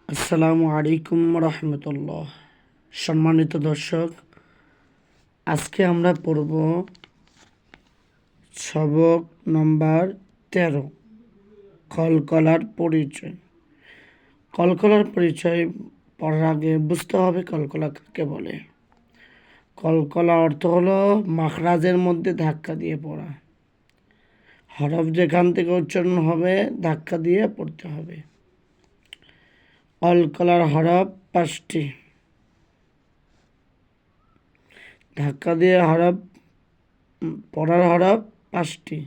আসসালামু আলাইকুম রহমতুল্লাহ। সম্মানিত দর্শক, আজকে আমরা পড়ব সবক নম্বর 13, কলকলার পরিচয়। কলকলার পরিচয় পড়ার আগে বুঝতে হবে কলকলা কাকে বলে। কলকলা অর্থ হলো মাখরাজের মধ্যে ধাক্কা দিয়ে পড়া। হরফ যেখান থেকে উচ্চারণ হবে ধাক্কা দিয়ে পড়তে হবে। কলকলার হরফ 5টি। ধাক্কা দিয়ে হরফ পড়ার হরফ 5টি।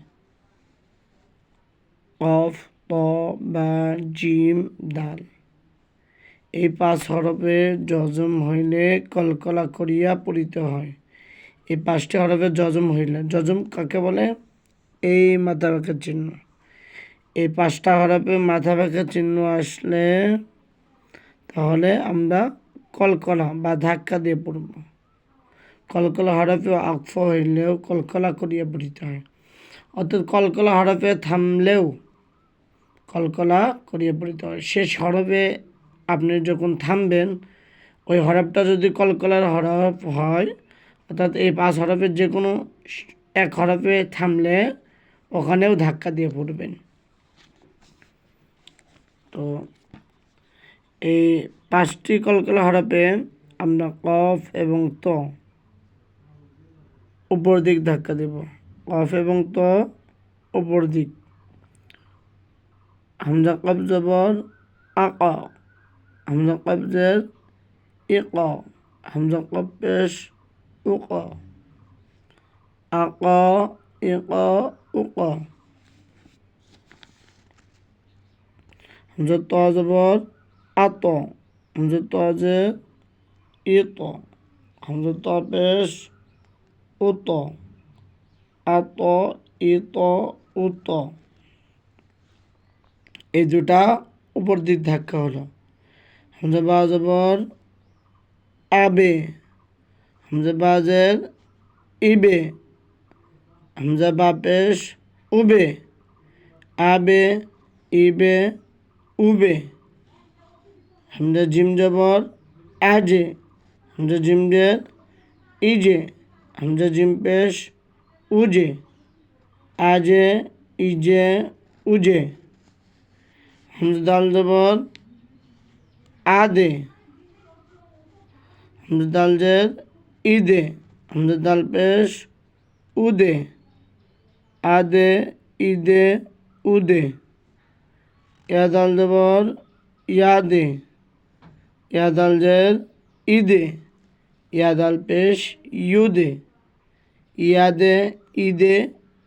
কফ, ত, বা, জিম, দাল। এই 5 হরফে জজম হইলে কলকলা করিয়া পড়িতে হয়। এই 5টি হরফে জজম হইলে, জজম কাকে বলে? এই মাথা বাঁকার চিহ্ন। এই 5টা হরফে মাথা বাঁকার চিহ্ন আসলে তাহলে আমরা কলকলা বা ধাক্কা দিয়ে পড়ব। কলকলা হরফে আকফ হইলেও কলকলা করিয়া পড়িতে হয়। অর্থাৎ কলকলা হরফে থামলেও কলকলা করিয়া পড়িতে হয়। শেষ হরফে আপনি যখন থামবেন, ওই হরফটা যদি কলকলার হরফ হয়, অর্থাৎ এই 5 হরফের যে কোনো এক হরফে থামলে ওখানেও ধাক্কা দিয়ে পড়বেন। তো এই 5টি কলকলা হরফে আমরা কফ এবং ত উপর দিক ধাক্কা দেব। কফ এবং ত উপর দিক। হামজা কফ জবর আক, হামজা কফ জের ইক, হামজা কফ পেশ উক, আক, ইক, উক। হামজা ত জবর আত, হামজা ত জের ইত, হামজা ত পেশ উত, আত, ইত, উত। এই দুটা উপর দিক ধাক্কা হলো। হামজা বা জবর আবে, হামজা বা জের ইবে, হামজা বা পেশ উবে, আবে, ইবে, উবে। হামজা জিম জবর আজে, হামজা জিম জের ইজে, হামজা জিম পেশ উজে, আজে, ইজে, উজে। হামজা দাল জবর আদে, হামজা দাল জের ইদে, হামজা দাল পেশ উদে, আদে, ইদে, উদে। ইয়া দাল জবর ইয়াদে, ইয়া দাল জের ইদে, ইয়া দাল পেশ ইউদে, ইয়াদে, ইদে,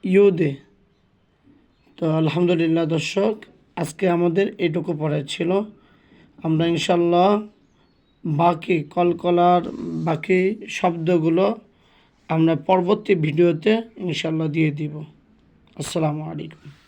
ইউদে। তো আলহামদুলিল্লাহ দর্শক, আজকে আমাদের এটুকু পড়া ছিল। আমরা ইনশাল্লাহ বাকি কলকলার বাকি শব্দগুলো আমরা পরবর্তী ভিডিওতে ইনশাল্লাহ দিয়ে দিব। আসসালামু আলাইকুম।